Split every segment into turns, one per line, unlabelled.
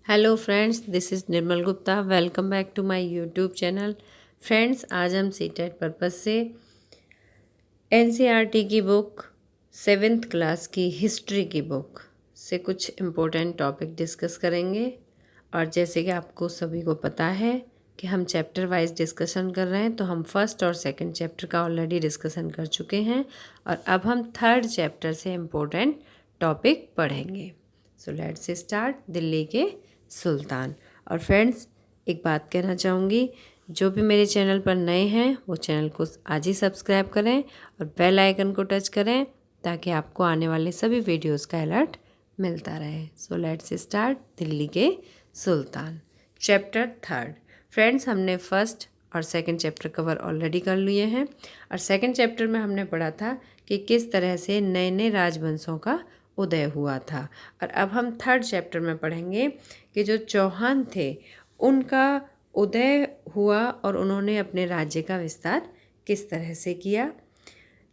Hello friends, this is Nirmal Gupta. Welcome back to my YouTube channel. Friends, आज हम CTET purpose से NCERT की book 7th class की history की बुक से कुछ इम्पोर्टेंट टॉपिक डिस्कस करेंगे। और जैसे कि आपको सभी को पता है कि हम चैप्टर वाइज डिस्कशन कर रहे हैं, तो हम फर्स्ट और सेकंड चैप्टर का ऑलरेडी डिस्कशन कर चुके हैं और अब हम थर्ड चैप्टर से इम्पोर्टेंट टॉपिक पढ़ेंगे। So let's start. दिल्ली के सुल्तान। और फ्रेंड्स, एक बात कहना चाहूँगी, जो भी मेरे चैनल पर नए हैं वो चैनल को आज ही सब्सक्राइब करें और बेल आइकन को टच करें ताकि आपको आने वाले सभी वीडियोस का अलर्ट मिलता रहे। So let's start. दिल्ली के सुल्तान, चैप्टर थर्ड। फ्रेंड्स, हमने फर्स्ट और सेकंड चैप्टर कवर ऑलरेडी कर लिए हैं और सेकंड चैप्टर में हमने पढ़ा था कि किस तरह से नए नए राजवंशों का उदय हुआ था। और अब हम थर्ड चैप्टर में पढ़ेंगे कि जो चौहान थे उनका उदय हुआ और उन्होंने अपने राज्य का विस्तार किस तरह से किया।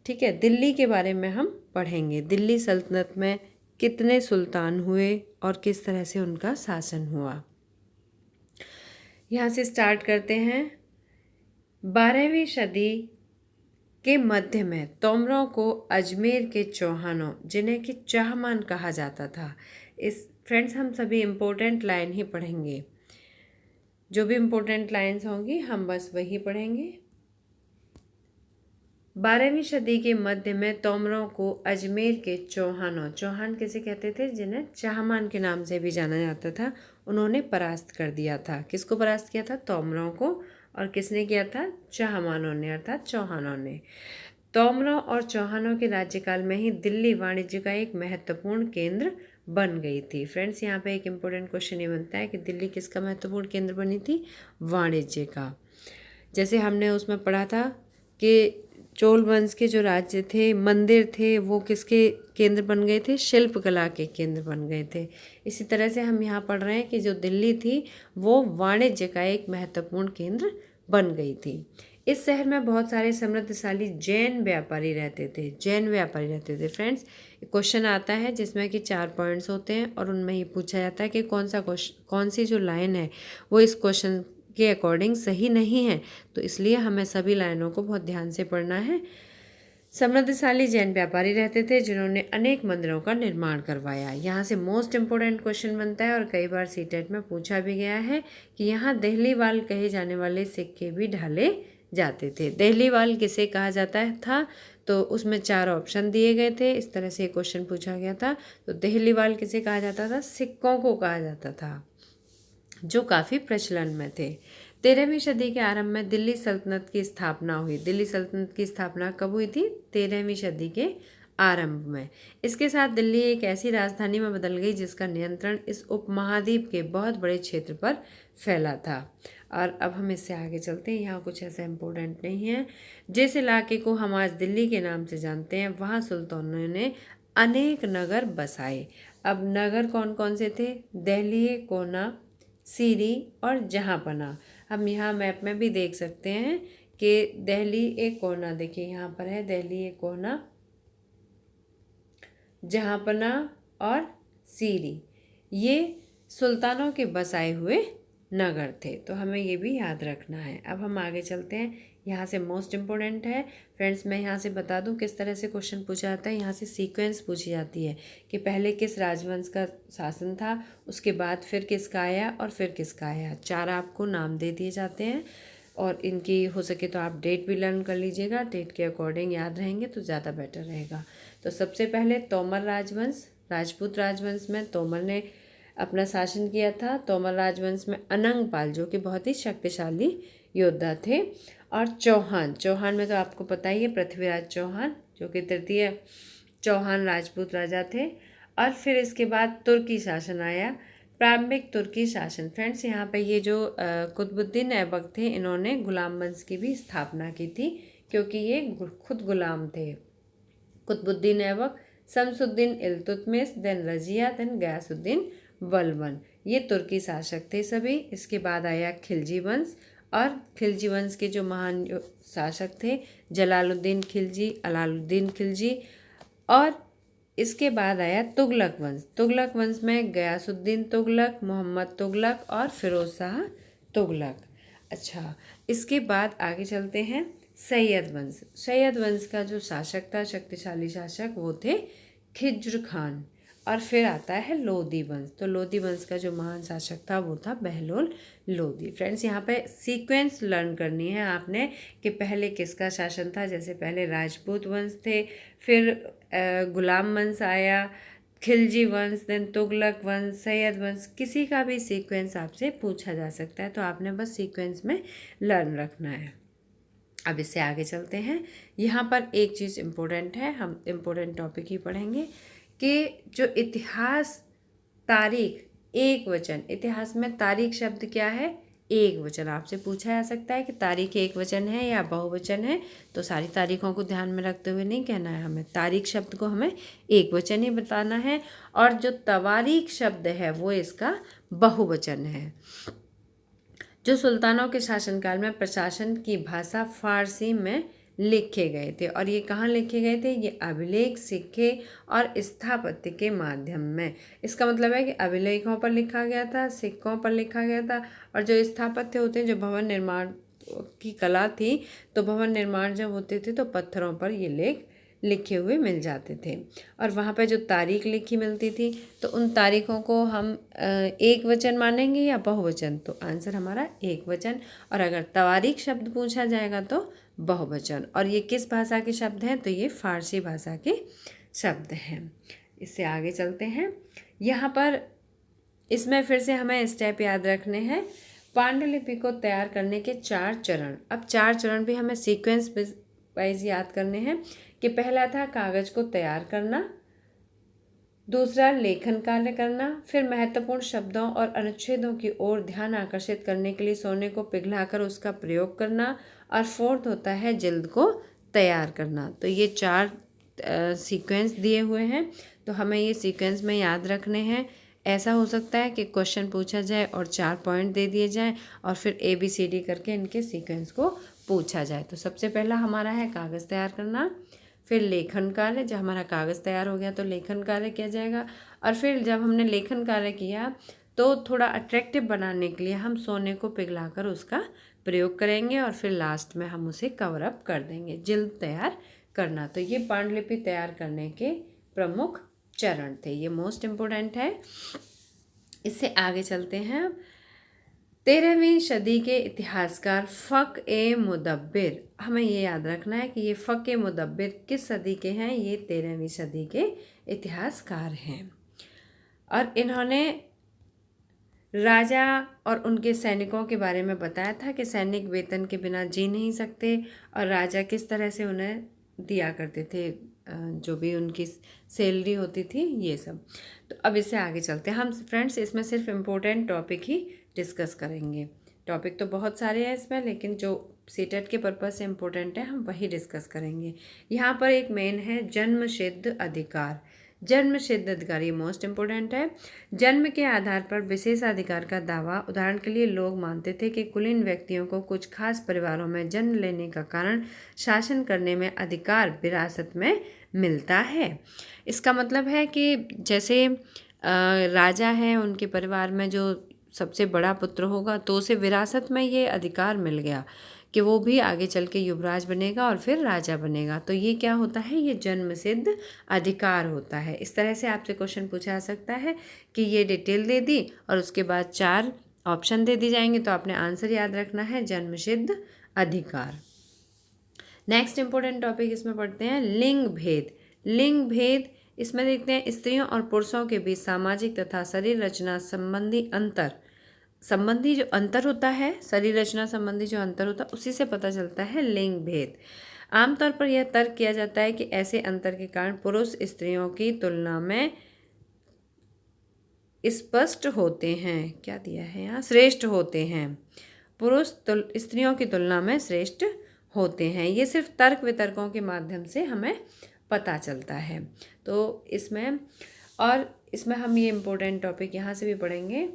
ठीक है, दिल्ली के बारे में हम पढ़ेंगे। दिल्ली सल्तनत में कितने सुल्तान हुए और किस तरह से उनका शासन हुआ। यहाँ से स्टार्ट करते हैं। 12वीं सदी के मध्य में तोमरों को अजमेर के चौहानों, जिन्हें कि चाहमान कहा जाता था, इस फ्रेंड्स हम सभी इम्पोर्टेंट लाइन ही पढ़ेंगे। जो भी इम्पोर्टेंट लाइन्स होंगी हम बस वही पढ़ेंगे। 12वीं सदी के मध्य में तोमरों को अजमेर के चौहानों, चौहान किसे कहते थे, जिन्हें चाहमान के नाम से भी जाना जाता था, उन्होंने परास्त कर दिया था। किसको परास्त किया था? तोमरों को। और किसने किया था? चाहमानों ने, अर्थात चौहानों ने। तोमरों और चौहानों के राज्यकाल में ही दिल्ली वाणिज्य का एक महत्वपूर्ण केंद्र बन गई थी। फ्रेंड्स, यहाँ पे एक इम्पोर्टेंट क्वेश्चन ये बनता है कि दिल्ली किसका महत्वपूर्ण केंद्र बनी थी? वाणिज्य का। जैसे हमने उसमें पढ़ा था कि चोल वंश के जो राज्य थे, मंदिर थे, वो किसके केंद्र बन गए थे? शिल्पकला के केंद्र बन गए थे। इसी तरह से हम यहाँ पढ़ रहे हैं कि जो दिल्ली थी वो वाणिज्य का एक महत्वपूर्ण केंद्र बन गई थी। इस शहर में बहुत सारे समृद्धशाली जैन व्यापारी रहते थे। जैन व्यापारी रहते थे। फ्रेंड्स, क्वेश्चन आता है जिसमें कि 4 पॉइंट्स होते हैं और उनमें ही पूछा जाता है कि कौन सी जो लाइन है वो इस क्वेश्चन के अकॉर्डिंग सही नहीं है, तो इसलिए हमें सभी लाइनों को बहुत ध्यान से पढ़ना है। समृद्धशाली जैन व्यापारी रहते थे जिन्होंने अनेक मंदिरों का निर्माण करवाया। यहाँ से मोस्ट इम्पोर्टेंट क्वेश्चन बनता है और कई बार सीटेट में पूछा भी गया है कि यहाँ देहलीवाल कहे जाने वाले सिक्के भी ढाले जाते थे। देहलीवाल किसे कहा जाता था? तो उसमें 4 ऑप्शन दिए गए थे। इस तरह से क्वेश्चन पूछा गया था। तो देहलीवाल किसे कहा जाता था? सिक्कों को कहा जाता था, जो काफ़ी प्रचलन में थे। 13वीं सदी के आरंभ में दिल्ली सल्तनत की स्थापना हुई। दिल्ली सल्तनत की स्थापना कब हुई थी? 13वीं सदी के आरंभ में। इसके साथ दिल्ली एक ऐसी राजधानी में बदल गई जिसका नियंत्रण इस उपमहाद्वीप के बहुत बड़े क्षेत्र पर फैला था। और अब हम इससे आगे चलते हैं। यहाँ कुछ ऐसा इम्पोर्टेंट नहीं है। जिस इलाके को हम आज दिल्ली के नाम से जानते हैं, वहाँ सुल्तानों ने अनेक नगर बसाए। अब नगर कौन कौन से थे? दिल्ली, कोना, सीरी और जहाँपना। हम यहाँ मैप में भी देख सकते हैं कि दिल्ली एक कोना, देखिए यहाँ पर है दिल्ली एक कोना, जहाँपना और सीरी, ये सुल्तानों के बसाए हुए नगर थे। तो हमें ये भी याद रखना है। अब हम आगे चलते हैं। यहाँ से मोस्ट इम्पोर्टेंट है फ्रेंड्स, मैं यहाँ से बता दूँ किस तरह से क्वेश्चन पूछा जाता है। यहाँ से सीक्वेंस पूछी जाती है कि पहले किस राजवंश का शासन था, उसके बाद फिर किसका आया और फिर किसका आया। 4 आपको नाम दे दिए जाते हैं और इनकी हो सके तो आप डेट भी लर्न कर लीजिएगा। डेट के अकॉर्डिंग याद रहेंगे तो ज़्यादा बेटर रहेगा। तो सबसे पहले तोमर राजवंश, राजपूत राजवंश में तोमर ने अपना शासन किया था। तोमर राजवंश में अनंगपाल, जो कि बहुत ही शक्तिशाली योद्धा थे। और चौहान, चौहान में तो आपको पता ही है पृथ्वीराज चौहान, जो कि तृतीय चौहान राजपूत राजा थे। और फिर इसके बाद तुर्की शासन आया, प्रारंभिक तुर्की शासन। फ्रेंड्स, यहाँ पे ये जो कुतुबुद्दीन ऐबक थे, इन्होंने गुलाम वंश की भी स्थापना की थी क्योंकि ये खुद गुलाम थे। कुतुबुद्दीन ऐबक, शमसुद्दीन इल्तुतमिश, देन रजिया, देन गयासुद्दीन बलबन, ये तुर्की शासक थे सभी। इसके बाद आया खिलजी वंश और खिलजी वंश के जो महान शासक थे जलालुद्दीन खिलजी, अलाउद्दीन खिलजी और इसके बाद आया तुगलक वंश। तुगलक वंश में गयासुद्दीन तुगलक, मोहम्मद तुगलक और फिरोज शाह तुगलक। अच्छा, इसके बाद आगे चलते हैं सैयद वंश। सैयद वंश का जो शासक था, शक्तिशाली शासक, वो थे खिज्र खान। और फिर आता है लोदी वंश। तो लोदी वंश का जो महान शासक था वो था बहलोल लोदी। फ्रेंड्स, यहाँ पे सीक्वेंस लर्न करनी है आपने कि पहले किसका शासन था। जैसे पहले राजपूत वंश थे, फिर गुलाम वंश आया, खिलजी वंश, देन तुगलक वंश, सैयद वंश। किसी का भी सीक्वेंस आपसे पूछा जा सकता है, तो आपने बस सीक्वेंस में लर्न रखना है। अब इससे आगे चलते हैं। यहाँ पर एक चीज़ इम्पोर्टेंट है, हम इम्पोर्टेंट टॉपिक ही पढ़ेंगे कि जो इतिहास, तारीख, एक वचन। इतिहास में तारीख शब्द क्या है? एक वचन। आपसे पूछा जा सकता है कि तारीख एक वचन है या बहुवचन है, तो सारी तारीखों को ध्यान में रखते हुए नहीं कहना है हमें। तारीख शब्द को हमें एक वचन ही बताना है, और जो तवारीख शब्द है वो इसका बहुवचन है। जो सुल्तानों के शासनकाल में प्रशासन की भाषा फारसी में लिखे गए थे। और ये कहाँ लिखे गए थे? ये अभिलेख, सिक्के और स्थापत्य के माध्यम में। इसका मतलब है कि अभिलेखों पर लिखा गया था, सिक्कों पर लिखा गया था, और जो स्थापत्य होते हैं, जो भवन निर्माण की कला थी, तो भवन निर्माण जब होते थे तो पत्थरों पर ये लेख लिखे हुए मिल जाते थे। और वहाँ पे जो तारीख लिखी मिलती थी, तो उन तारीखों को हम एक वचन मानेंगे या बहुवचन? तो आंसर हमारा एक वचन। और अगर तवारीख शब्द पूछा जाएगा तो बहुवचन। और ये किस भाषा के शब्द हैं? तो ये फारसी भाषा के शब्द हैं। इससे आगे चलते हैं। यहाँ पर इसमें फिर से हमें स्टेप याद रखने हैं। पांडुलिपि को तैयार करने के 4 चरण। अब 4 चरण भी हमें सीक्वेंस वाइज याद करने हैं कि पहला था कागज को तैयार करना, दूसरा लेखन कार्य करना, फिर महत्वपूर्ण शब्दों और अनुच्छेदों की ओर ध्यान आकर्षित करने के लिए सोने को पिघलाकर उसका प्रयोग करना, और फोर्थ होता है जल्द को तैयार करना। तो ये 4 सीक्वेंस दिए हुए हैं, तो हमें ये सीक्वेंस में याद रखने हैं। ऐसा हो सकता है कि क्वेश्चन पूछा जाए और 4 पॉइंट दे दिए जाएं, और फिर ABCD करके इनके सीक्वेंस को पूछा जाए। तो सबसे पहला हमारा है कागज़ तैयार करना, फिर लेखन कार्य। जब हमारा कागज़ तैयार हो गया तो लेखन कार्य किया जाएगा, और फिर जब हमने लेखन कार्य किया तो थोड़ा अट्रैक्टिव बनाने के लिए हम सोने को पिघलाकर उसका प्रयोग करेंगे, और फिर लास्ट में हम उसे कवर अप कर देंगे, जिल्द तैयार करना। तो ये पांडुलिपि तैयार करने के प्रमुख चरण थे, ये मोस्ट इम्पोर्टेंट है। इससे आगे चलते हैं। 13वीं सदी के इतिहासकार फ़क़-ए-मुदब्बिर, हमें ये याद रखना है कि ये फ़क़-ए-मुदब्बिर किस सदी के हैं? ये 13वीं सदी के इतिहासकार हैं। और इन्होंने राजा और उनके सैनिकों के बारे में बताया था कि सैनिक वेतन के बिना जी नहीं सकते, और राजा किस तरह से उन्हें दिया करते थे, जो भी उनकी सैलरी होती थी, ये सब। तो अब इससे आगे चलते हैं हम। फ्रेंड्स, इसमें सिर्फ इम्पोर्टेंट टॉपिक ही डिस्कस करेंगे। टॉपिक तो बहुत सारे हैं इसमें, लेकिन जो सीटेट के पर्पज़ से इम्पोर्टेंट है हम वही डिस्कस करेंगे। यहाँ पर एक मेन है जन्मसिद्ध अधिकार। जन्मसिद्ध अधिकार ये मोस्ट इम्पोर्टेंट है। जन्म के आधार पर विशेषाधिकार का दावा। उदाहरण के लिए लोग मानते थे कि कुलीन व्यक्तियों को कुछ खास परिवारों में जन्म लेने का कारण शासन करने में अधिकार विरासत में मिलता है। इसका मतलब है कि जैसे राजा हैं, उनके परिवार में जो सबसे बड़ा पुत्र होगा तो उसे विरासत में ये अधिकार मिल गया कि वो भी आगे चल के युवराज बनेगा और फिर राजा बनेगा। तो ये क्या होता है? ये जन्मसिद्ध अधिकार होता है। इस तरह से आपसे क्वेश्चन पूछा जा सकता है कि ये डिटेल दे दी और उसके बाद 4 ऑप्शन दे दी जाएंगे, तो आपने आंसर याद रखना है जन्मसिद्ध अधिकार। नेक्स्ट इंपॉर्टेंट टॉपिक इसमें पढ़ते हैं लिंग भेद। लिंग भेद इसमें देखते हैं स्त्रियों और पुरुषों के बीच सामाजिक तथा शरीर रचना संबंधी जो अंतर होता है, शरीर रचना संबंधी जो अंतर होता है, उसी से पता चलता है लिंग भेद। आमतौर पर यह तर्क किया जाता है कि ऐसे अंतर के कारण पुरुष स्त्रियों की तुलना में स्पष्ट होते हैं। क्या दिया है यहाँ? श्रेष्ठ होते हैं। पुरुष स्त्रियों की तुलना में श्रेष्ठ होते हैं। ये सिर्फ तर्क वितर्कों के माध्यम से हमें पता चलता है। तो इसमें हम ये इम्पोर्टेंट टॉपिक यहाँ से भी पढ़ेंगे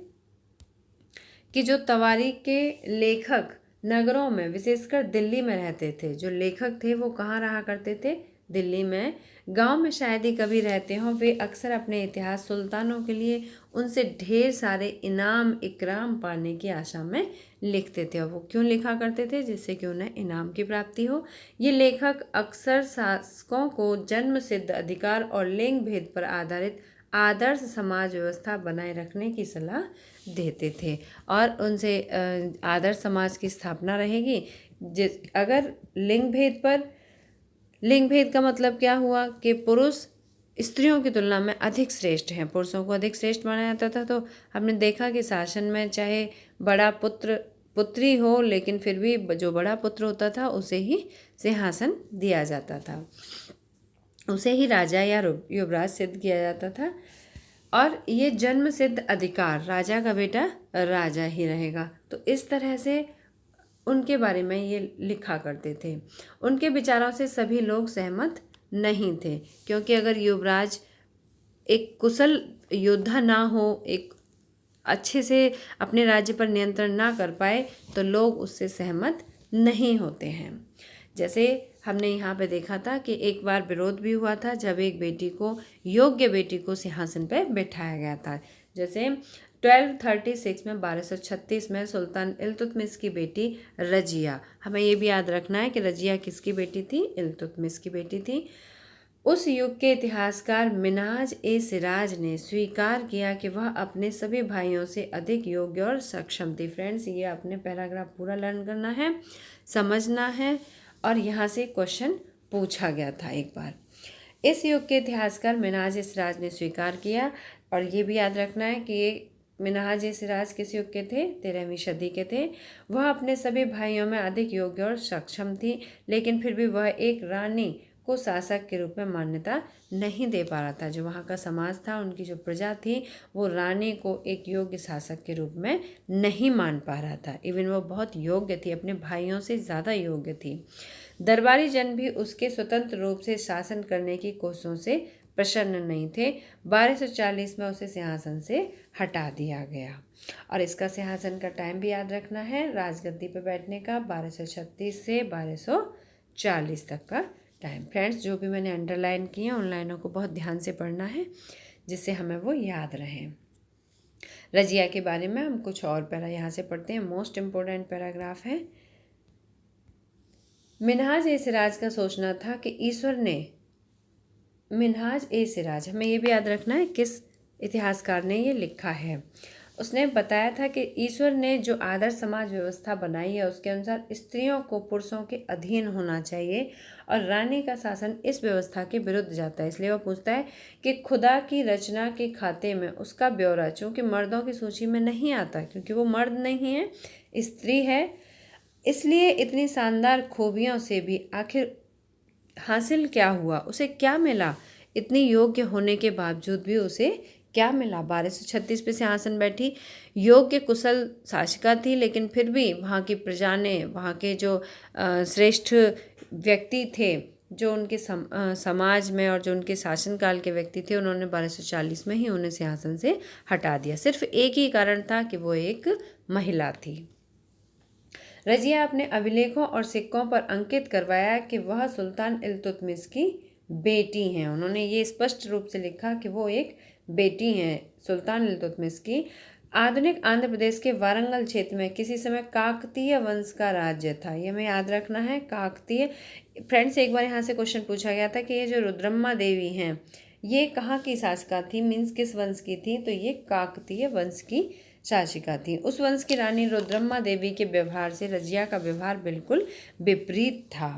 कि जो तवारीख के लेखक नगरों में, विशेषकर दिल्ली में रहते थे। जो लेखक थे वो कहाँ रहा करते थे? दिल्ली में गांव में शायद ही कभी रहते हों, वे अक्सर अपने इतिहास सुल्तानों के लिए उनसे ढेर सारे इनाम इकराम पाने की आशा में लिखते थे। और वो क्यों लिखा करते थे? जिससे कि उन्हें इनाम की प्राप्ति हो। ये लेखक अक्सर शासकों को जन्म सिद्ध अधिकार और लिंग भेद पर आधारित आदर्श समाज व्यवस्था बनाए रखने की सलाह देते थे। और उनसे आदर्श समाज की स्थापना रहेगी अगर लिंग भेद का मतलब क्या हुआ कि पुरुष स्त्रियों की तुलना में अधिक श्रेष्ठ हैं, पुरुषों को अधिक श्रेष्ठ माना जाता था। तो हमने देखा कि शासन में चाहे बड़ा पुत्र पुत्री हो, लेकिन फिर भी जो बड़ा पुत्र होता था उसे ही सिंहासन दिया जाता था, उसे ही राजा या युवराज सिद्ध किया जाता था। और ये जन्म सिद्ध अधिकार, राजा का बेटा राजा ही रहेगा। तो इस तरह से उनके बारे में ये लिखा करते थे। उनके विचारों से सभी लोग सहमत नहीं थे, क्योंकि अगर युवराज एक कुशल योद्धा ना हो, एक अच्छे से अपने राज्य पर नियंत्रण ना कर पाए, तो लोग उससे सहमत नहीं होते हैं। जैसे हमने यहाँ पे देखा था कि एक बार विरोध भी हुआ था जब एक योग्य बेटी को सिंहासन पर बैठाया गया था। जैसे 1236 में 1236 में सुल्तान इल्तुतमिश की बेटी रजिया, हमें ये भी याद रखना है कि रजिया किसकी बेटी थी? इल्तुतमिश की बेटी थी। उस युग के इतिहासकार मिन्हाज ए सिराज ने स्वीकार किया कि वह अपने सभी भाइयों से अधिक योग्य और सक्षम थी। फ्रेंड्स, ये आपने पैराग्राफ पूरा लर्न करना है, समझना है, और यहाँ से क्वेश्चन पूछा गया था एक बार। इस युग के इतिहासकार मिन्हाज ए सिराज ने स्वीकार किया, और ये भी याद रखना है कि ये मिन्हाज ए सिराज किस युग के थे? 13वीं सदी के थे। वह अपने सभी भाइयों में अधिक योग्य और सक्षम थी, लेकिन फिर भी वह एक रानी को शासक के रूप में मान्यता नहीं दे पा रहा था। जो वहाँ का समाज था, उनकी जो प्रजा थी, वो रानी को एक योग्य शासक के रूप में नहीं मान पा रहा था। इवन वो बहुत योग्य थी, अपने भाइयों से ज़्यादा योग्य थी। दरबारी जन भी उसके स्वतंत्र रूप से शासन करने की कोशिशों से प्रसन्न नहीं थे। 1240 में उसे सिंहासन से हटा दिया गया। और इसका सिंहासन का टाइम भी याद रखना है, राजगद्दी पर बैठने का 1236 से 1240 तक का टाइम। फ्रेंड्स, जो भी मैंने अंडरलाइन किए उन लाइनों को बहुत ध्यान से पढ़ना है, जिससे हमें वो याद रहे। रजिया के बारे में हम कुछ और पैरा यहाँ से पढ़ते हैं। मोस्ट इम्पोर्टेंट पैराग्राफ है। मिन्हाज ए सिराज का सोचना था कि मिन्हाज ए सिराज, हमें ये भी याद रखना है किस इतिहासकार ने ये लिखा है। उसने बताया था कि ईश्वर ने जो आदर्श समाज व्यवस्था बनाई है, उसके अनुसार स्त्रियों को पुरुषों के अधीन होना चाहिए, और रानी का शासन इस व्यवस्था के विरुद्ध जाता है। इसलिए वह पूछता है कि खुदा की रचना के खाते में उसका ब्यौरा, चूँकि मर्दों की सूची में नहीं आता, क्योंकि वो मर्द नहीं है, स्त्री है, इसलिए इतनी शानदार खूबियों से भी आखिर हासिल क्या हुआ, उसे क्या मिला? इतनी योग्य होने के बावजूद भी उसे क्या मिला? 1236 पे सिंहासन बैठी, योग्य कुशल शासिका थी, लेकिन फिर भी वहाँ की प्रजा ने, वहाँ के जो श्रेष्ठ व्यक्ति थे, जो उनके समाज में और जो उनके शासनकाल के व्यक्ति थे, उन्होंने 1240 में ही उन्हें सिंहासन से हटा दिया। सिर्फ एक ही कारण था कि वो एक महिला थी। रजिया अपने अभिलेखों और सिक्कों पर अंकित करवाया कि वह सुल्तान इल्तुतमिश की बेटी हैं। उन्होंने ये स्पष्ट रूप से लिखा कि वो एक बेटी हैं सुल्तान इल्तुतमिश की। आधुनिक आंध्र प्रदेश के वारंगल क्षेत्र में किसी समय काकतीय वंश का राज्य था। ये हमें याद रखना है, काकतीय। फ्रेंड्स, एक बार यहाँ से क्वेश्चन पूछा गया था कि ये जो रुद्रम्मा देवी हैं, ये कहाँ की शासिका थी, मीन्स किस वंश की थी? तो ये काकतीय वंश की शासिका थी। उस वंश की रानी रुद्रम्मा देवी के व्यवहार से रजिया का व्यवहार बिल्कुल विपरीत था।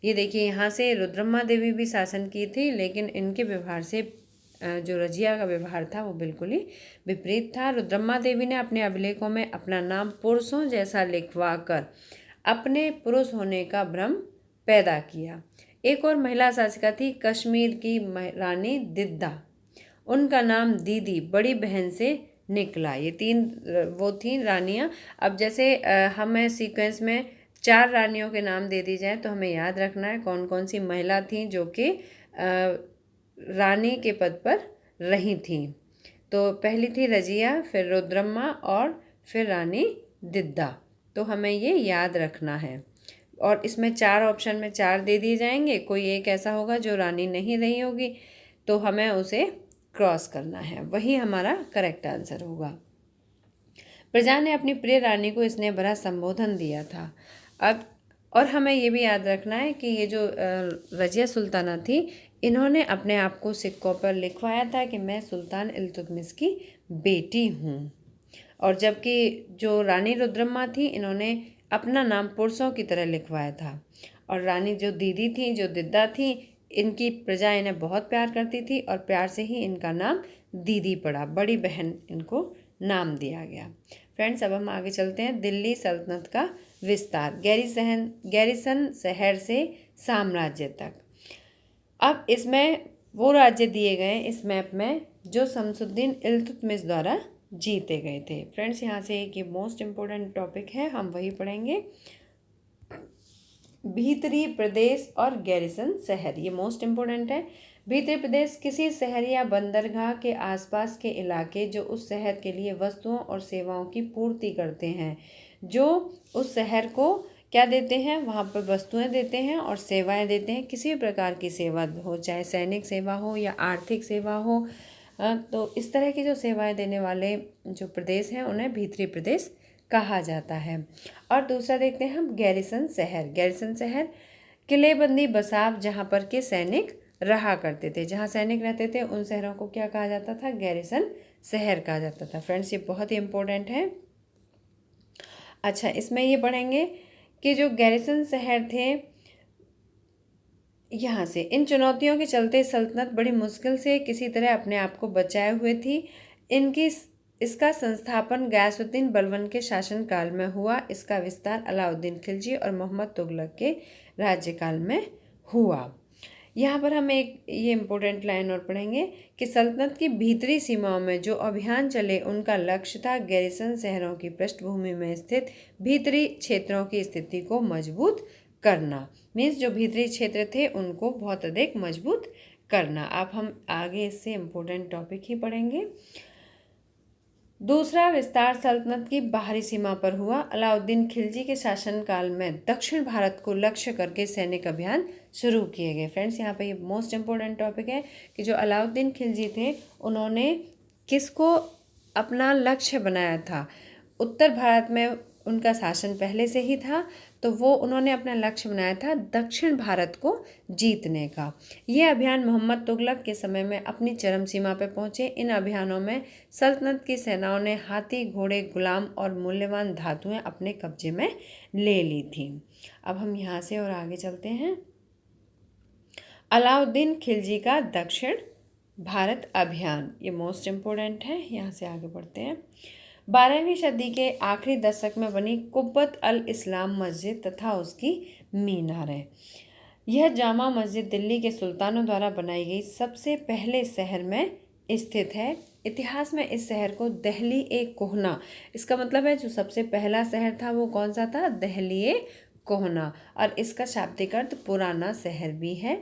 ये देखिए, यहाँ से रुद्रम्मा देवी भी शासन की थी, लेकिन इनके व्यवहार से जो रजिया का व्यवहार था वो बिल्कुल ही विपरीत था। रुद्रम्मा देवी ने अपने अभिलेखों में अपना नाम पुरुषों जैसा लिखवा कर अपने पुरुष होने का भ्रम पैदा किया। एक और महिला शासिका थी कश्मीर की रानी दिद्दा। उनका नाम दीदी, बड़ी बहन से निकला। ये तीन वो थी रानियाँ। अब जैसे हमें सीक्वेंस में 4 रानियों के नाम दे दी जाए, तो हमें याद रखना है कौन कौन सी महिला थीं जो कि रानी के पद पर रही थीं। तो पहली थी रजिया, फिर रुद्रम्मा, और फिर रानी दिद्दा। तो हमें ये याद रखना है। और इसमें 4 ऑप्शन में 4 दे दिए जाएंगे, कोई एक ऐसा होगा जो रानी नहीं रही होगी, तो हमें उसे क्रॉस करना है, वही हमारा करेक्ट आंसर होगा। प्रजा ने अपनी प्रिय रानी को स्नेह भरा संबोधन दिया था। अब और हमें ये भी याद रखना है कि ये जो रजिया सुल्ताना थी, इन्होंने अपने आप को सिक्कों पर लिखवाया था कि मैं सुल्तान इल्तुतमिश की बेटी हूँ। और जबकि जो रानी रुद्रम्मा थी, इन्होंने अपना नाम पुरुषों की तरह लिखवाया था। और रानी जो दीदी थी, जो दिद्दा थी, इनकी प्रजा इन्हें बहुत प्यार करती थी और प्यार से ही इनका नाम दीदी पड़ा, बड़ी बहन इनको नाम दिया गया। फ्रेंड्स, अब हम आगे चलते हैं। दिल्ली सल्तनत का विस्तार, गैरिसन शहर से साम्राज्य तक। अब इसमें वो राज्य दिए गए इस मैप में जो शमसुद्दीन इल्तुतमिश द्वारा जीते गए थे। फ्रेंड्स, यहाँ से एक ये मोस्ट इम्पोर्टेंट टॉपिक है, हम वही पढ़ेंगे। भीतरी प्रदेश और गैरिसन शहर, ये मोस्ट इम्पोर्टेंट है। भीतरी प्रदेश किसी शहर या बंदरगाह के आसपास के इलाके जो उस शहर के लिए वस्तुओं और सेवाओं की पूर्ति करते हैं, जो उस शहर को क्या देते हैं, वहाँ पर वस्तुएं देते हैं और सेवाएं देते हैं। किसी भी प्रकार की सेवा हो, चाहे सैनिक सेवा हो या आर्थिक सेवा हो, तो इस तरह की जो सेवाएं देने वाले जो प्रदेश हैं उन्हें भीतरी प्रदेश कहा जाता है। और दूसरा देखते हैं हम गैरिसन शहर। गैरिसन शहर किलेबंदी बसाव जहाँ पर के सैनिक रहा करते थे, जहाँ सैनिक रहते थे उन शहरों को क्या कहा जाता था, गैरिसन शहर कहा जाता था। फ्रेंड्स, ये बहुत ही इम्पोर्टेंट है। अच्छा, इसमें ये पढ़ेंगे कि जो गैरिसन शहर थे, यहाँ से इन चुनौतियों के चलते सल्तनत बड़ी मुश्किल से किसी तरह अपने आप को बचाए हुए थी। इसका संस्थापन गयासुद्दीन बलबन के शासनकाल में हुआ। इसका विस्तार अलाउद्दीन खिलजी और मोहम्मद तुगलक के राज्यकाल में हुआ। यहाँ पर हम एक ये इम्पोर्टेंट लाइन और पढ़ेंगे कि सल्तनत की भीतरी सीमाओं में जो अभियान चले उनका लक्ष्य था गैरिसन शहरों की पृष्ठभूमि में स्थित भीतरी क्षेत्रों की स्थिति को मजबूत करना। मीन्स जो भीतरी क्षेत्र थे उनको बहुत अधिक मजबूत करना। अब हम आगे इससे इम्पोर्टेंट टॉपिक ही पढ़ेंगे। दूसरा विस्तार सल्तनत की बाहरी सीमा पर हुआ। अलाउद्दीन खिलजी के शासनकाल में दक्षिण भारत को लक्ष्य करके सैनिक अभियान शुरू किए गए। फ्रेंड्स, यहाँ पे ये मोस्ट इम्पोर्टेंट टॉपिक है कि जो अलाउद्दीन खिलजी थे उन्होंने किसको अपना लक्ष्य बनाया था। उत्तर भारत में उनका शासन पहले से ही था, तो वो उन्होंने अपना लक्ष्य बनाया था दक्षिण भारत को जीतने का। ये अभियान मोहम्मद तुगलक के समय में अपनी चरम सीमा पर पहुंचे। इन अभियानों में सल्तनत की सेनाओं ने हाथी, घोड़े, गुलाम और मूल्यवान धातुएं अपने कब्जे में ले ली थी। अब हम यहाँ से और आगे चलते हैं। अलाउद्दीन खिलजी का दक्षिण भारत अभियान, ये मोस्ट इम्पोर्टेंट है। यहाँ से आगे बढ़ते हैं। 12वीं सदी के आखिरी दशक में बनी कुब्बत अल इस्लाम मस्जिद तथा उसकी मीनारें। यह जामा मस्जिद दिल्ली के सुल्तानों द्वारा बनाई गई सबसे पहले शहर में स्थित है। इतिहास में इस शहर को दहली ए कोहना, इसका मतलब है जो सबसे पहला शहर था वो कौन सा था, दहली ए कोहना, और इसका शाब्दिक अर्थ पुराना शहर भी है।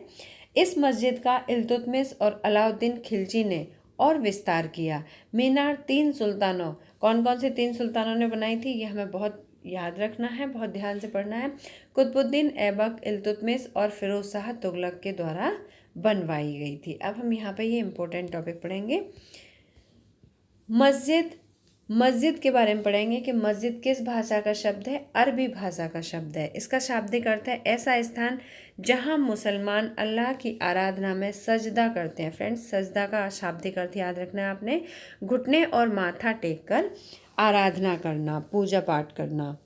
इस मस्जिद का इल्तुतमिश और अलाउद्दीन खिलजी ने और विस्तार किया। मीनार 3 सुल्तानों, कौन कौन से 3 सुल्तानों ने बनाई थी, ये हमें बहुत याद रखना है, बहुत ध्यान से पढ़ना है। कुतुबुद्दीन ऐबक, इल्तुतमिश और फिरोज शाह तुगलक के द्वारा बनवाई गई थी। अब हम यहाँ पे ये इम्पोर्टेंट टॉपिक पढ़ेंगे। मस्जिद के बारे में पढ़ेंगे कि मस्जिद किस भाषा का शब्द है, अरबी भाषा का शब्द है। इसका शाब्दिक अर्थ है ऐसा स्थान जहां मुसलमान अल्लाह की आराधना में सजदा करते हैं। फ्रेंड्स, सजदा का शाब्दिक अर्थ याद रखना है आपने, घुटने और माथा टेक कर आराधना करना, पूजा पाठ करना।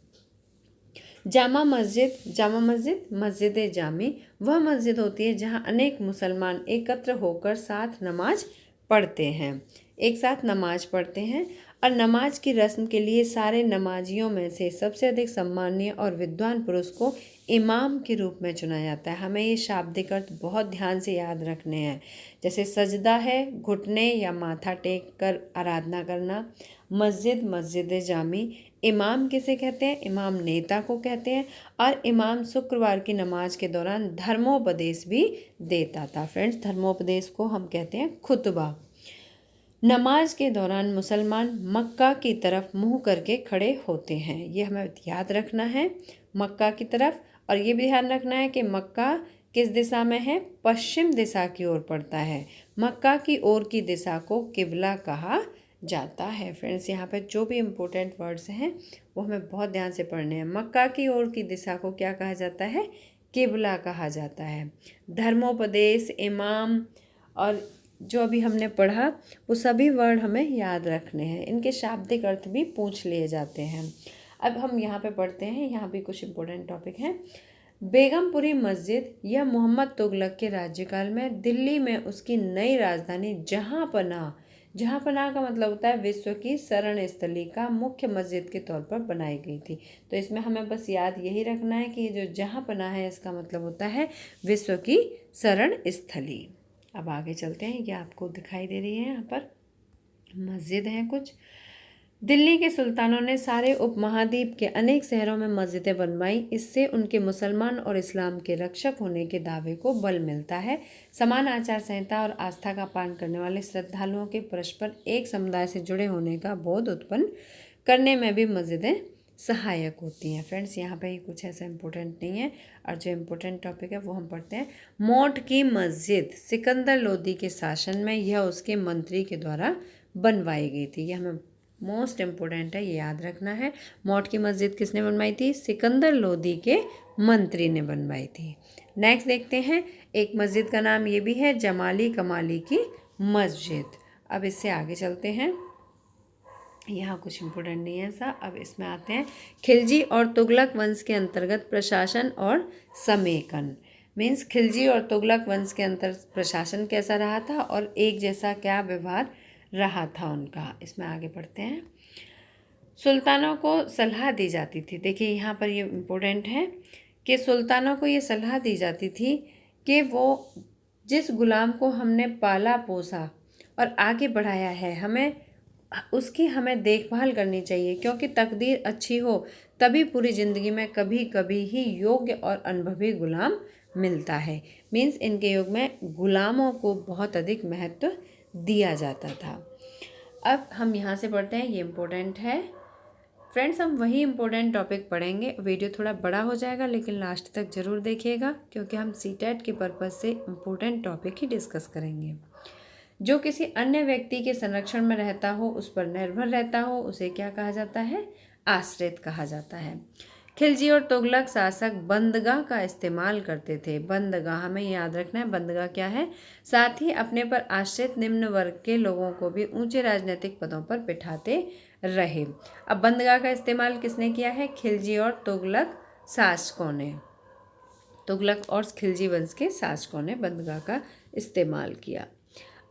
जामा मस्जिद मस्जिद जामी वह मस्जिद होती है जहां अनेक मुसलमान एकत्र होकर साथ नमाज पढ़ते हैं, एक साथ नमाज पढ़ते हैं। और नमाज की रस्म के लिए सारे नमाजियों में से सबसे अधिक सम्मानीय और विद्वान पुरुष को इमाम के रूप में चुना जाता है। हमें ये शाब्दिक अर्थ बहुत ध्यान से याद रखने हैं। जैसे सजदा है घुटने या माथा टेक कर आराधना करना, मस्जिद जामी। इमाम किसे कहते हैं, इमाम नेता को कहते हैं। और इमाम शुक्रवार की नमाज के दौरान धर्मोपदेश भी देता था। फ्रेंड्स, धर्मोपदेश को हम कहते हैं खुतबा। नमाज के दौरान मुसलमान मक्का की तरफ मुंह करके खड़े होते हैं, ये हमें याद रखना है, मक्का की तरफ। और ये भी ध्यान रखना है कि मक्का किस दिशा में है, पश्चिम दिशा की ओर पड़ता है। मक्का की ओर की दिशा को किबला कहा जाता है। फ्रेंड्स, यहाँ पे जो भी इम्पोर्टेंट वर्ड्स हैं वो हमें बहुत ध्यान से पढ़ने हैं। मक्का की ओर की दिशा को क्या कहा जाता है, किबला कहा जाता है। धर्मोपदेश, इमाम और जो अभी हमने पढ़ा वो सभी वर्ड हमें याद रखने हैं। इनके शाब्दिक अर्थ भी पूछ लिए जाते हैं। अब हम यहाँ पे पढ़ते हैं, यहाँ भी कुछ इम्पोर्टेंट टॉपिक हैं। बेगमपुरी मस्जिद यह मोहम्मद तुगलक के राज्यकाल में दिल्ली में उसकी नई राजधानी जहाँ पनाह का मतलब होता है विश्व की शरण स्थली का मुख्य मस्जिद के तौर पर बनाई गई थी। तो इसमें हमें बस याद यही रखना है कि ये जो जहाँ पनाह है इसका मतलब होता है विश्व की शरण स्थली। अब आगे चलते हैं, ये आपको दिखाई दे रही है यहाँ पर मस्जिद हैं कुछ। दिल्ली के सुल्तानों ने सारे उपमहाद्वीप के अनेक शहरों में मस्जिदें बनवाई। इससे उनके मुसलमान और इस्लाम के रक्षक होने के दावे को बल मिलता है। समान आचार संहिता और आस्था का पालन करने वाले श्रद्धालुओं के परस्पर एक समुदाय से जुड़े होने का बोध उत्पन्न करने में भी मस्जिदें सहायक होती हैं। फ्रेंड्स, यहाँ पे कुछ ऐसा इम्पोर्टेंट नहीं है और जो इम्पोर्टेंट टॉपिक है वो हम पढ़ते हैं। मौट की मस्जिद सिकंदर लोदी के शासन में यह उसके मंत्री के द्वारा बनवाई गई थी। यह हमें मोस्ट इम्पोर्टेंट है, ये याद रखना है। मौट की मस्जिद किसने बनवाई थी, सिकंदर लोदी के मंत्री ने बनवाई थी। नेक्स्ट देखते हैं, एक मस्जिद का नाम ये भी है जमाली कमाली की मस्जिद। अब इससे आगे चलते हैं, यहाँ कुछ इम्पोर्टेंट नहीं है ऐसा। अब इसमें आते हैं, खिलजी और तुगलक वंश के अंतर्गत प्रशासन और समेकन। मीन्स खिलजी और तुगलक वंश के अंतर प्रशासन कैसा रहा था और एक जैसा क्या व्यवहार रहा था उनका। इसमें आगे पढ़ते हैं। सुल्तानों को सलाह दी जाती थी, देखिए यहाँ पर ये इम्पोर्टेंट है कि सुल्तानों को ये सलाह दी जाती थी कि वो जिस गुलाम को हमने पाला पोसा और आगे बढ़ाया है हमें देखभाल करनी चाहिए, क्योंकि तकदीर अच्छी हो तभी पूरी ज़िंदगी में कभी कभी ही योग्य और अनुभवी गुलाम मिलता है। मीन्स इनके युग में गुलामों को बहुत अधिक महत्व दिया जाता था। अब हम यहाँ से पढ़ते हैं, ये इम्पोर्टेंट है। फ्रेंड्स, हम वही इम्पोर्टेंट टॉपिक पढ़ेंगे। वीडियो थोड़ा बड़ा हो जाएगा लेकिन लास्ट तक ज़रूर देखिएगा, क्योंकि हम सीटेट के पर्पज़ से इम्पोर्टेंट टॉपिक ही डिस्कस करेंगे। जो किसी अन्य व्यक्ति के संरक्षण में रहता हो, उस पर निर्भर रहता हो, उसे क्या कहा जाता है, आश्रित कहा जाता है। खिलजी और तुगलक शासक बंदगाह का इस्तेमाल करते थे। बंदगाह हमें याद रखना है, बंदगाह क्या है। साथ ही अपने पर आश्रित निम्न वर्ग के लोगों को भी ऊंचे राजनीतिक पदों पर बिठाते रहे। अब बंदगाह का इस्तेमाल किसने किया है, खिलजी और तुगलक शासकों ने। तुगलक और खिलजी वंश के शासकों ने बंदगाह का इस्तेमाल किया।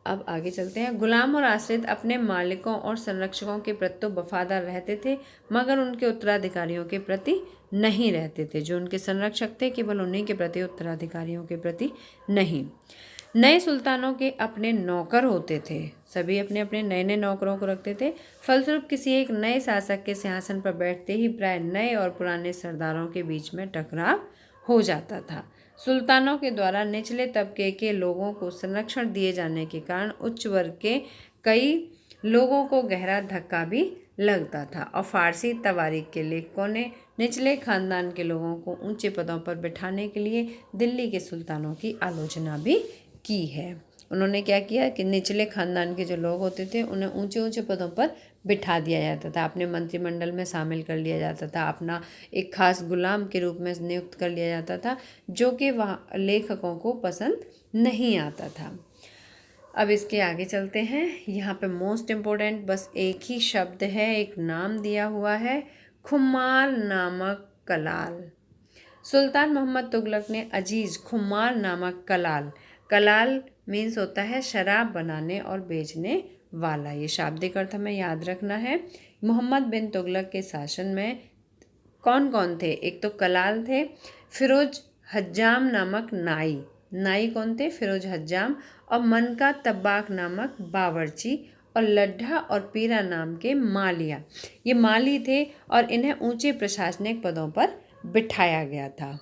अब आगे चलते हैं। गुलाम और आश्रित अपने मालिकों और संरक्षकों के प्रति तो वफादार रहते थे, मगर उनके उत्तराधिकारियों के प्रति नहीं रहते थे। जो उनके संरक्षक थे केवल उन्हीं के प्रति, उत्तराधिकारियों के प्रति नहीं। नए सुल्तानों के अपने नौकर होते थे, सभी अपने अपने नए नए नौकरों को रखते थे। फलस्वरूप किसी एक नए शासक के सिंहासन पर बैठते ही प्राय नए और पुराने सरदारों के बीच में टकराव हो जाता था। सुल्तानों के द्वारा निचले तबके के लोगों को संरक्षण दिए जाने के कारण उच्च वर्ग के कई लोगों को गहरा धक्का भी लगता था, और फारसी तवारीख के लेखकों ने निचले खानदान के लोगों को ऊंचे पदों पर बिठाने के लिए दिल्ली के सुल्तानों की आलोचना भी की है। उन्होंने क्या किया कि निचले खानदान के जो लोग होते थे उन्हें ऊंचे ऊंचे पदों पर बिठा दिया जाता था, अपने मंत्रिमंडल में शामिल कर लिया जाता था, अपना एक खास गुलाम के रूप में नियुक्त कर लिया जाता था, जो कि वहाँ लेखकों को पसंद नहीं आता था। अब इसके आगे चलते हैं। यहाँ पे मोस्ट इम्पोर्टेंट बस एक ही शब्द है, एक नाम दिया हुआ है, खुमार नामक कलाल। सुल्तान मोहम्मद तुगलक ने अजीज खुमार नामक कलाल मीन्स होता है शराब बनाने और बेचने वाला। ये शाब्दिक अर्थ हमें याद रखना है। मोहम्मद बिन तुगलक के शासन में कौन कौन थे, एक तो कलाल थे, फिरोज हज्जाम नामक नाई कौन थे, फिरोज हज्जाम, और मनका तब्बाक नामक बावर्ची, और लड्ढा और पीरा नाम के मालिया। ये माली थे और इन्हें ऊंचे प्रशासनिक पदों पर बिठाया गया था।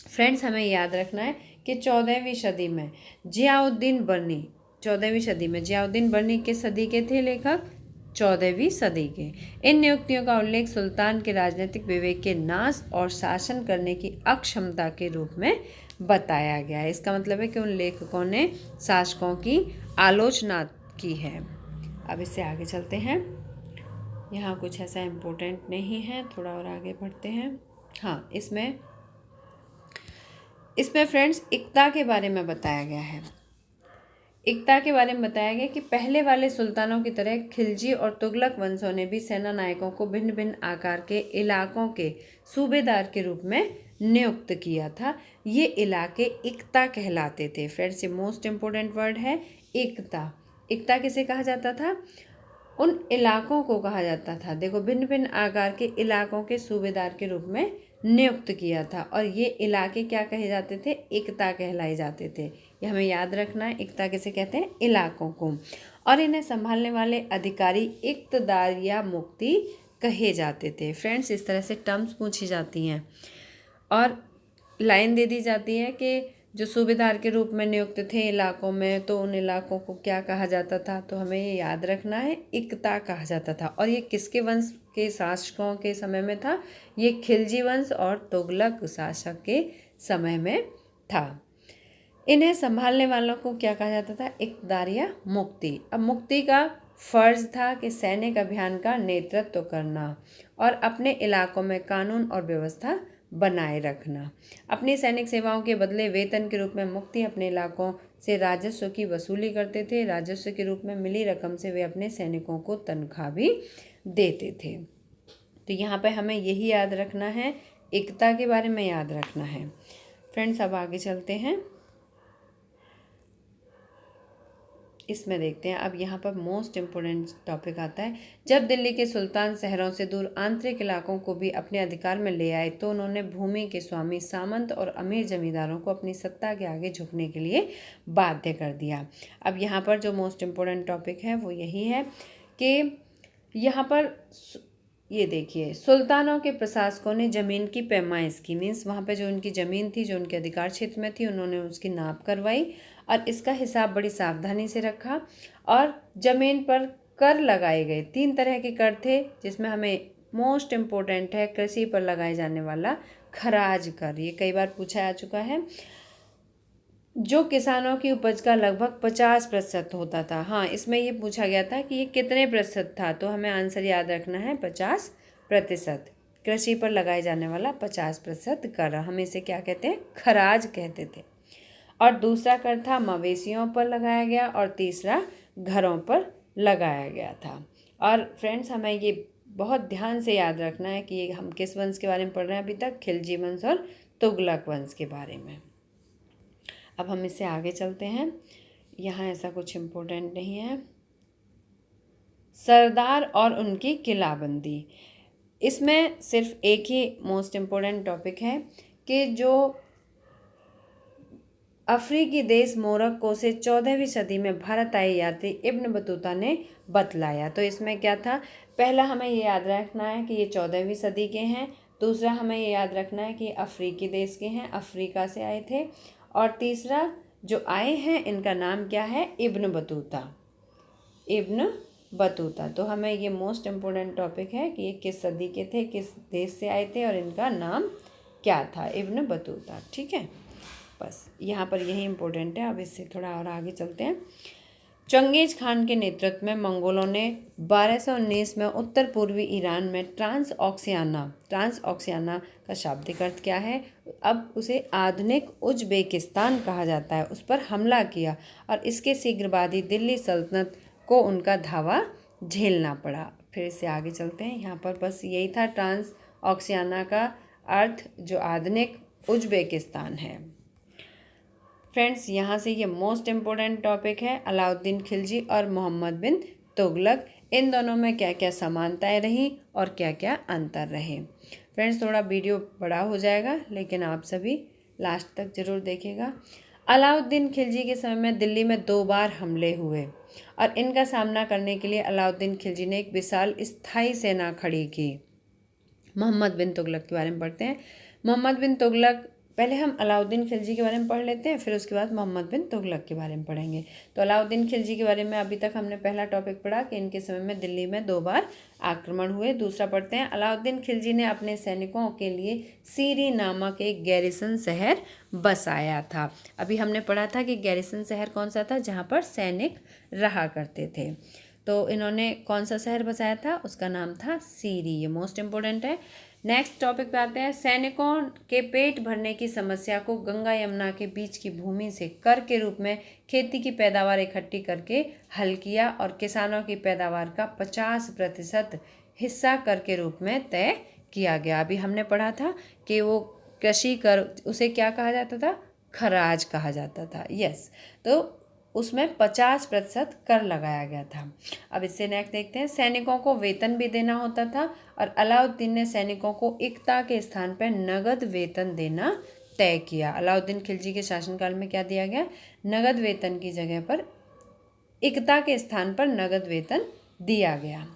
फ्रेंड्स, हमें याद रखना है कि 14वीं सदी में जियाउद्दीन बर्नी किस सदी के थे लेखक, 14वीं सदी के। इन नियुक्तियों का उल्लेख सुल्तान के राजनीतिक विवेक के नाश और शासन करने की अक्षमता के रूप में बताया गया है। इसका मतलब है कि उन लेखकों ने शासकों की आलोचना की है। अब इससे आगे चलते हैं। यहाँ कुछ ऐसा इम्पोर्टेंट नहीं है, थोड़ा और आगे बढ़ते हैं। हाँ, इसमें फ्रेंड्स इक्ता के बारे में बताया गया है। इक्ता के बारे में बताया गया कि पहले वाले सुल्तानों की तरह खिलजी और तुगलक वंशों ने भी सेना नायकों को भिन्न भिन्न आकार के इलाकों के सूबेदार के रूप में नियुक्त किया था। ये इलाके इक्ता कहलाते थे। फ्रेंड्स, ये मोस्ट इम्पोर्टेंट वर्ड है, इक्ता। इक्ता किसे कहा जाता था? उन इलाकों को कहा जाता था। देखो, भिन्न भिन्न आकार के इलाकों के सूबेदार के रूप में नियुक्त किया था, और ये इलाके क्या कहे जाते थे? इक्ता कहलाए जाते थे। ये हमें याद रखना है, इक्ता किसे कहते हैं? इलाकों को। और इन्हें संभालने वाले अधिकारी इक्तदार या मुक्ति कहे जाते थे। फ्रेंड्स, इस तरह से टर्म्स पूछी जाती हैं और लाइन दे दी जाती है कि जो सूबेदार के रूप में नियुक्त थे इलाकों में, तो उन इलाकों को क्या कहा जाता था? तो हमें ये याद रखना है, इक्ता कहा जाता था। और ये किसके वंश के शासकों के समय में था? ये खिलजी वंश और तुगलक शासक के समय में था। इन्हें संभालने वालों को क्या कहा जाता था? इक्तदार या मुक्ति। अब मुक्ति का फर्ज था कि सैनिक अभियान का नेतृत्व करना और अपने इलाकों में कानून और व्यवस्था बनाए रखना। अपनी सैनिक सेवाओं के बदले वेतन के रूप में मुक्ति अपने इलाकों से राजस्व की वसूली करते थे। राजस्व के रूप में मिली रकम से वे अपने सैनिकों को तनख्वाह भी देते थे। तो यहाँ पे हमें यही याद रखना है, एकता के बारे में याद रखना है। फ्रेंड्स, अब आगे चलते हैं। इसमें देखते हैं। अब यहाँ पर मोस्ट इम्पोर्टेंट टॉपिक आता है। जब दिल्ली के सुल्तान शहरों से दूर आंतरिक इलाकों को भी अपने अधिकार में ले आए तो उन्होंने भूमि के स्वामी, सामंत और अमीर जमींदारों को अपनी सत्ता के आगे झुकने के लिए बाध्य कर दिया। अब यहाँ पर जो मोस्ट इम्पोर्टेंट टॉपिक है वो यही है कि यहाँ पर ये देखिए, सुल्तानों के प्रशासकों ने ज़मीन की पैमाइश की। मीन्स वहाँ पे जो उनकी ज़मीन थी, जो उनके अधिकार क्षेत्र में थी, उन्होंने उसकी नाप करवाई और इसका हिसाब बड़ी सावधानी से रखा। और ज़मीन पर कर लगाए गए। 3 तरह के कर थे, जिसमें हमें मोस्ट इम्पोर्टेंट है कृषि पर लगाए जाने वाला खराज कर। ये कई बार पूछा जा चुका है। जो किसानों की उपज का लगभग 50% होता था। हाँ, इसमें ये पूछा गया था कि ये कितने प्रतिशत था, तो हमें आंसर याद रखना है 50%। कृषि पर लगाए जाने वाला 50% कर, हम इसे क्या कहते हैं? खराज कहते थे। और दूसरा कर था मवेशियों पर लगाया गया और तीसरा घरों पर लगाया गया था। और फ्रेंड्स, हमें ये बहुत ध्यान से याद रखना है कि ये हम किस वंश के बारे में पढ़ रहे हैं अभी तक? खिलजी वंश और तुगलक वंश के बारे में। अब हम इससे आगे चलते हैं। यहाँ ऐसा कुछ इम्पोर्टेंट नहीं है। सरदार और उनकी किलाबंदी। इसमें सिर्फ एक ही मोस्ट इम्पोर्टेंट टॉपिक है कि जो अफ्रीकी देश मोरक्को से 14वीं सदी में भारत आए यात्री इब्न बतूता ने बतलाया। तो इसमें क्या था? पहला हमें ये याद रखना है कि ये 14वीं सदी के हैं। दूसरा हमें ये याद रखना है कि अफ्रीकी देश के हैं, अफ्रीका से आए थे। और तीसरा जो आए हैं इनका नाम क्या है? Ibn Battuta. Ibn Battuta. तो हमें ये मोस्ट इम्पोर्टेंट टॉपिक है कि ये किस सदी के थे, किस देश से आए थे और इनका नाम क्या था? Ibn Battuta. ठीक है, बस यहाँ पर यही इम्पोर्टेंट है। अब इससे थोड़ा और आगे चलते हैं। चंगेज खान के नेतृत्व में मंगोलों ने 1219 में उत्तर पूर्वी ईरान में ट्रांस ऑक्सियाना का शाब्दिक अर्थ क्या है? अब उसे आधुनिक उज्बेकिस्तान कहा जाता है, उस पर हमला किया और इसके शीघ्र बाद ही दिल्ली सल्तनत को उनका धावा झेलना पड़ा। फिर इससे आगे चलते हैं। यहाँ पर बस यही था, ट्रांस ऑक्सियाना का अर्थ जो आधुनिक उज्बेकिस्तान है। फ्रेंड्स, यहाँ से ये मोस्ट इम्पोर्टेंट टॉपिक है, अलाउद्दीन खिलजी और मोहम्मद बिन तुगलक। इन दोनों में क्या क्या समानताएं रहीं और क्या क्या अंतर रहे। फ्रेंड्स, थोड़ा वीडियो बड़ा हो जाएगा, लेकिन आप सभी लास्ट तक ज़रूर देखिएगा। अलाउद्दीन खिलजी के समय में दिल्ली में 2 बार हमले हुए और इनका सामना करने के लिए अलाउद्दीन खिलजी ने एक विशाल स्थायी सेना खड़ी की। मोहम्मद बिन तुगलक के बारे में पढ़ते हैं। मोहम्मद बिन तुगलक पहले हम अलाउद्दीन खिलजी के बारे में पढ़ लेते हैं, फिर उसके बाद मोहम्मद बिन तुगलक के बारे में पढ़ेंगे। तो अलाउद्दीन खिलजी के बारे में अभी तक हमने पहला टॉपिक पढ़ा कि इनके समय में दिल्ली में 2 बार आक्रमण हुए। दूसरा पढ़ते हैं, अलाउद्दीन खिलजी ने अपने सैनिकों के लिए सीरी नामक एक गैरिसन शहर बसाया था। अभी हमने पढ़ा था कि गैरिसन शहर कौन सा था, जहाँ पर सैनिक रहा करते थे। तो इन्होंने कौन सा शहर बसाया था, उसका नाम था सीरी। ये मोस्ट इम्पोर्टेंट है। नेक्स्ट टॉपिक पे आते हैं, सैनिकों के पेट भरने की समस्या को गंगा यमुना के बीच की भूमि से कर के रूप में खेती की पैदावार इकट्ठी करके हल किया और किसानों की पैदावार का 50% हिस्सा कर के रूप में तय किया गया। अभी हमने पढ़ा था कि वो कृषि कर, उसे क्या कहा जाता था, खराज कहा जाता था। यस, तो उसमें 50% कर लगाया गया था। अब इससे नेक्स्ट देखते हैं, सैनिकों को वेतन भी देना होता था और अलाउद्दीन ने सैनिकों को इक्ता के स्थान पर नगद वेतन देना तय किया। अलाउद्दीन खिलजी के शासनकाल में क्या दिया गया, नगद वेतन की जगह पर इक्ता के स्थान पर नगद वेतन दिया गया।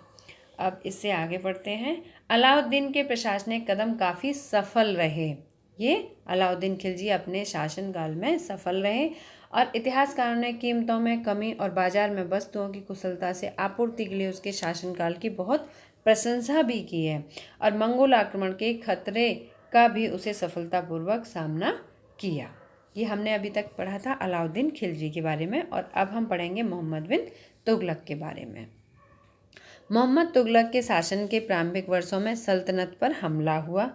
अब इससे आगे बढ़ते हैं, अलाउद्दीन के प्रशासनिक कदम काफ़ी सफल रहे। ये अलाउद्दीन खिलजी अपने शासनकाल में सफल रहे और इतिहासकारों ने कीमतों में कमी और बाजार में वस्तुओं की कुशलता से आपूर्ति के लिए उसके शासनकाल की बहुत प्रशंसा भी की है और मंगोल आक्रमण के खतरे का भी उसे सफलतापूर्वक सामना किया। ये हमने अभी तक पढ़ा था अलाउद्दीन खिलजी के बारे में। और अब हम पढ़ेंगे मोहम्मद बिन तुगलक के बारे में। मोहम्मद तुगलक के शासन के प्रारंभिक वर्षों में सल्तनत पर हमला हुआ,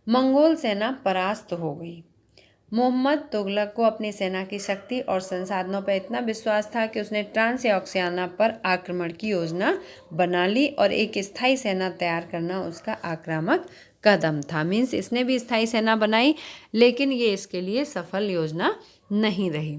मंगोल सेना परास्त हो गई। मोहम्मद तुगलक को अपनी सेना की शक्ति और संसाधनों पर इतना विश्वास था कि उसने ट्रांसऑक्सियाना पर आक्रमण की योजना बना ली और एक स्थायी सेना तैयार करना उसका आक्रामक कदम था। मीन्स इसने भी स्थायी सेना बनाई, लेकिन ये इसके लिए सफल योजना नहीं रही।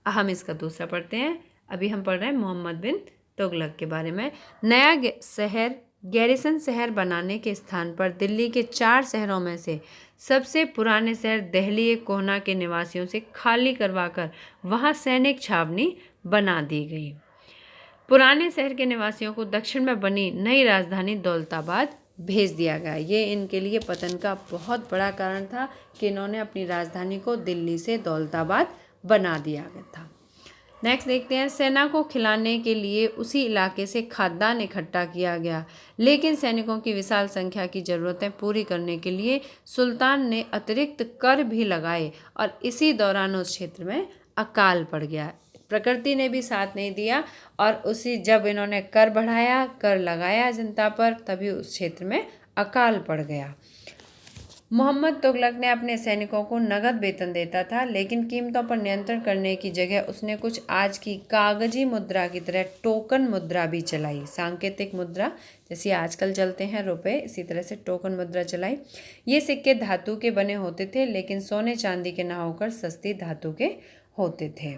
हम इसका दूसरा पढ़ते हैं। अभी हम पढ़ रहे हैं मोहम्मद बिन तुगलक के बारे में। नया शहर गैरिसन शहर बनाने के स्थान पर दिल्ली के 4 शहरों में से सबसे पुराने शहर दहली कोहना के निवासियों से खाली करवाकर वहां सैनिक छावनी बना दी गई। पुराने शहर के निवासियों को दक्षिण में बनी नई राजधानी दौलताबाद भेज दिया गया। ये इनके लिए पतन का बहुत बड़ा कारण था कि इन्होंने अपनी राजधानी को दिल्ली से दौलताबाद बना दिया गया था। नेक्स्ट देखते हैं, सेना को खिलाने के लिए उसी इलाके से खाद्यान्न इकट्ठा किया गया, लेकिन सैनिकों की विशाल संख्या की ज़रूरतें पूरी करने के लिए सुल्तान ने अतिरिक्त कर भी लगाए और इसी दौरान उस क्षेत्र में अकाल पड़ गया। प्रकृति ने भी साथ नहीं दिया और जब इन्होंने कर बढ़ाया, कर लगाया जनता पर, तभी उस क्षेत्र में अकाल पड़ गया। मोहम्मद तुगलक ने अपने सैनिकों को नगद वेतन देता था, लेकिन कीमतों पर नियंत्रण करने की जगह उसने कुछ आज की कागजी मुद्रा की तरह टोकन मुद्रा भी चलाई। सांकेतिक मुद्रा जैसे आजकल चलते हैं रुपए, इसी तरह से टोकन मुद्रा चलाई। ये सिक्के धातु के बने होते थे, लेकिन सोने चांदी के ना होकर सस्ती धातु के होते थे।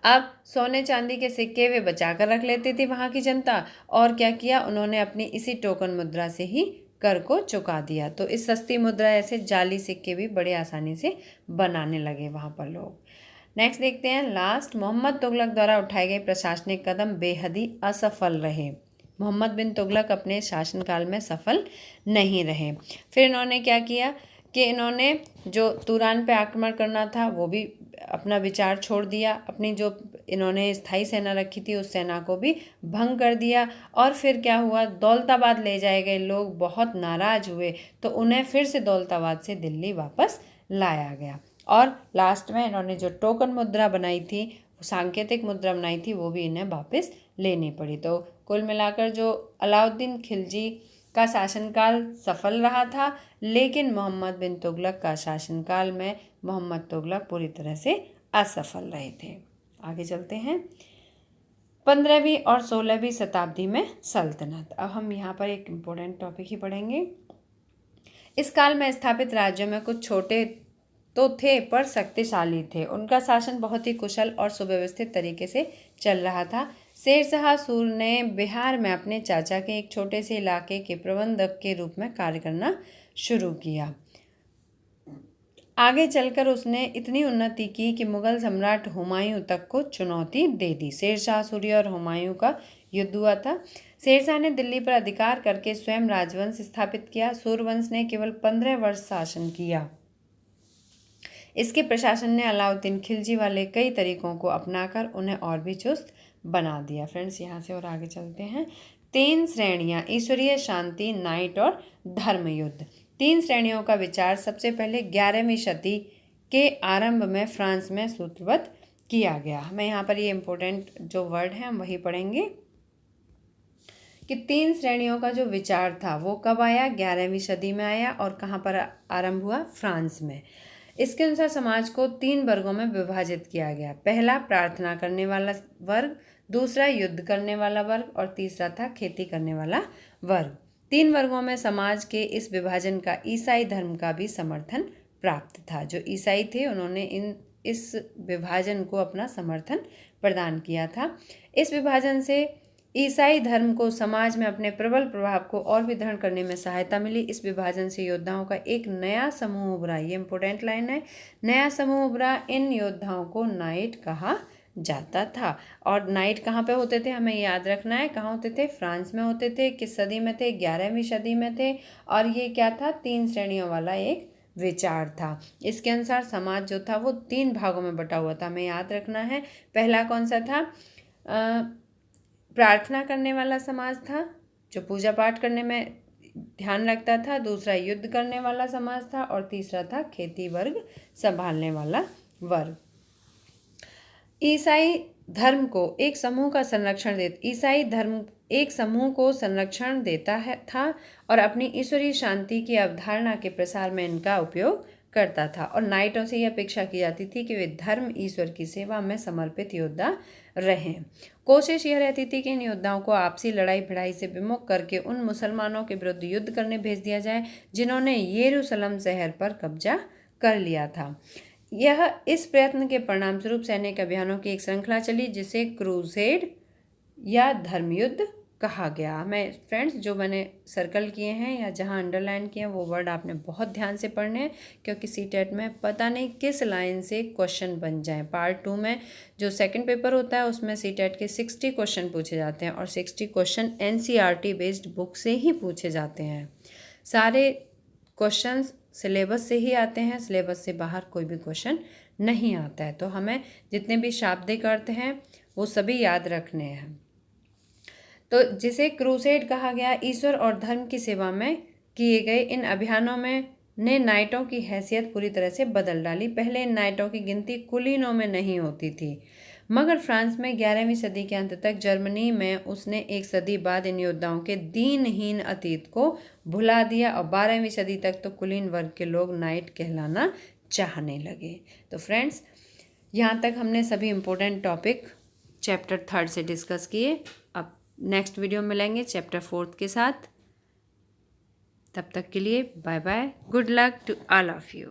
अब सोने चांदी के सिक्के वे बचा कर रख लेती थी वहाँ की जनता, और क्या किया उन्होंने अपनी इसी टोकन मुद्रा से ही कर को चुका दिया। तो इस सस्ती मुद्रा ऐसे जाली सिक्के भी बड़े आसानी से बनाने लगे वहाँ पर लोग। नेक्स्ट देखते हैं, लास्ट, मोहम्मद तुगलक द्वारा उठाए गए प्रशासनिक कदम बेहद ही असफल रहे। मोहम्मद बिन तुगलक अपने शासनकाल में सफल नहीं रहे। फिर इन्होंने क्या किया कि इन्होंने जो तुरान पे आक्रमण करना था वो भी अपना विचार छोड़ दिया। अपनी जो इन्होंने स्थायी सेना रखी थी उस सेना को भी भंग कर दिया। और फिर क्या हुआ, दौलताबाद ले जाए गए लोग बहुत नाराज हुए, तो उन्हें फिर से दौलताबाद से दिल्ली वापस लाया गया। और लास्ट में इन्होंने जो टोकन मुद्रा बनाई थी, सांकेतिक मुद्रा बनाई थी, वो भी इन्हें वापस लेनी पड़ी। तो कुल मिलाकर जो अलाउद्दीन खिलजी का शासनकाल सफल रहा था, लेकिन मोहम्मद बिन तुगलक का शासनकाल में मोहम्मद तुगलक पूरी तरह से असफल रहे थे। आगे चलते हैं, 15वीं और 16वीं शताब्दी में सल्तनत। अब हम यहाँ पर एक इम्पोर्टेंट टॉपिक ही पढ़ेंगे। इस काल में स्थापित राज्यों में कुछ छोटे तो थे पर शक्तिशाली थे। उनका शासन बहुत ही कुशल और सुव्यवस्थित तरीके से चल रहा था। शेरशाह सूर ने बिहार में अपने चाचा के एक छोटे से इलाके के प्रबंधक के रूप में कार्य करना शुरू किया। आगे चलकर उसने इतनी उन्नति की कि मुगल सम्राट हुमायूं तक को चुनौती दे दी। शेरशाह सूरी और हुमायूं का युद्ध हुआ था। शेरशाह ने दिल्ली पर अधिकार करके स्वयं राजवंश स्थापित किया। सूरवंश ने केवल 15 वर्ष शासन किया। इसके प्रशासन ने अलाउद्दीन खिलजी वाले कई तरीकों को अपनाकर उन्हें और भी चुस्त बना दिया। फ्रेंड्स यहाँ से और आगे चलते हैं। 3 श्रेणियाँ, ईश्वरीय, शांति, नाइट और धर्म युद्ध। 3 श्रेणियों का विचार सबसे पहले 11वीं शती के आरंभ में फ्रांस में सूत्रबद्ध किया गया। हमें यहाँ पर ये इम्पोर्टेंट जो वर्ड है हम वही पढ़ेंगे कि 3 श्रेणियों का जो विचार था वो कब आया, 11वीं सदी में आया और कहाँ पर आरंभ हुआ, फ्रांस में। इसके अनुसार समाज को 3 वर्गों में विभाजित किया गया। पहला प्रार्थना करने वाला वर्ग, दूसरा युद्ध करने वाला वर्ग और तीसरा था खेती करने वाला वर्ग। 3 वर्गों में समाज के इस विभाजन का ईसाई धर्म का भी समर्थन प्राप्त था। जो ईसाई थे उन्होंने इस विभाजन को अपना समर्थन प्रदान किया था। इस विभाजन से ईसाई धर्म को समाज में अपने प्रबल प्रभाव को और भी दृढ़ करने में सहायता मिली। इस विभाजन से योद्धाओं का एक नया समूह उभरा, ये इंपॉर्टेंट लाइन है, नया समूह उभरा। इन योद्धाओं को नाइट कहा जाता था। और नाइट कहाँ पे होते थे, हमें याद रखना है, कहाँ होते थे, फ्रांस में होते थे। किस सदी में थे, 11वीं सदी में थे। और ये क्या था, 3 श्रेणियों वाला एक विचार था। इसके अनुसार समाज जो था वो 3 भागों में बटा हुआ था, हमें याद रखना है। पहला कौन सा था, प्रार्थना करने वाला समाज था जो पूजा पाठ करने में ध्यान रखता था। दूसरा युद्ध करने वाला समाज था और तीसरा था खेती वर्ग संभालने वाला वर्ग। ईसाई धर्म को एक समूह का संरक्षण ईसाई धर्म एक समूह को संरक्षण देता था और अपनी ईश्वरीय शांति की अवधारणा के प्रसार में इनका उपयोग करता था। और नाइटों से यह अपेक्षा की जाती थी कि वे धर्म ईश्वर की सेवा में समर्पित योद्धा रहें। कोशिश यह रहती थी कि इन योद्धाओं को आपसी लड़ाई भिड़ाई से विमुख करके उन मुसलमानों के विरुद्ध युद्ध करने भेज दिया जाए जिन्होंने यरूशलेम शहर पर कब्जा कर लिया था। यह इस प्रयत्न के परिणामस्वरूप सैनिक अभियानों की एक श्रृंखला चली जिसे क्रूसेड या धर्मयुद्ध कहा गया। मैं फ्रेंड्स जो मैंने सर्कल किए हैं या जहां अंडरलाइन किए हैं वो वर्ड आपने बहुत ध्यान से पढ़ने हैं, क्योंकि सीटेट में पता नहीं किस लाइन से क्वेश्चन बन जाए। पार्ट 2 में जो सेकंड पेपर होता है उसमें सीटेट के 60 क्वेश्चन पूछे जाते हैं और 60 क्वेश्चन NCERT बेस्ड बुक से ही पूछे जाते हैं। सारे क्वेश्चंस सिलेबस से ही आते हैं, सिलेबस से बाहर कोई भी क्वेश्चन नहीं आता है। तो हमें जितने भी शाब्दिक अर्थ हैं वो सभी याद रखने हैं। तो जिसे क्रूसेड कहा गया, ईश्वर और धर्म की सेवा में किए गए इन अभियानों में ने नाइटों की हैसियत पूरी तरह से बदल डाली। पहले इन नाइटों की गिनती कुलीनों में नहीं होती थी, मगर फ्रांस में 11वीं सदी के अंत तक, जर्मनी में उसने एक सदी बाद इन योद्धाओं के दीनहीन अतीत को भुला दिया और 12वीं सदी तक तो कुलीन वर्ग के लोग नाइट कहलाना चाहने लगे। तो फ्रेंड्स यहाँ तक हमने सभी इम्पोर्टेंट टॉपिक चैप्टर 3 से डिस्कस किए। अब नेक्स्ट वीडियो में मिलेंगे चैप्टर 4 के साथ। तब तक के लिए bye bye, good luck to all of you.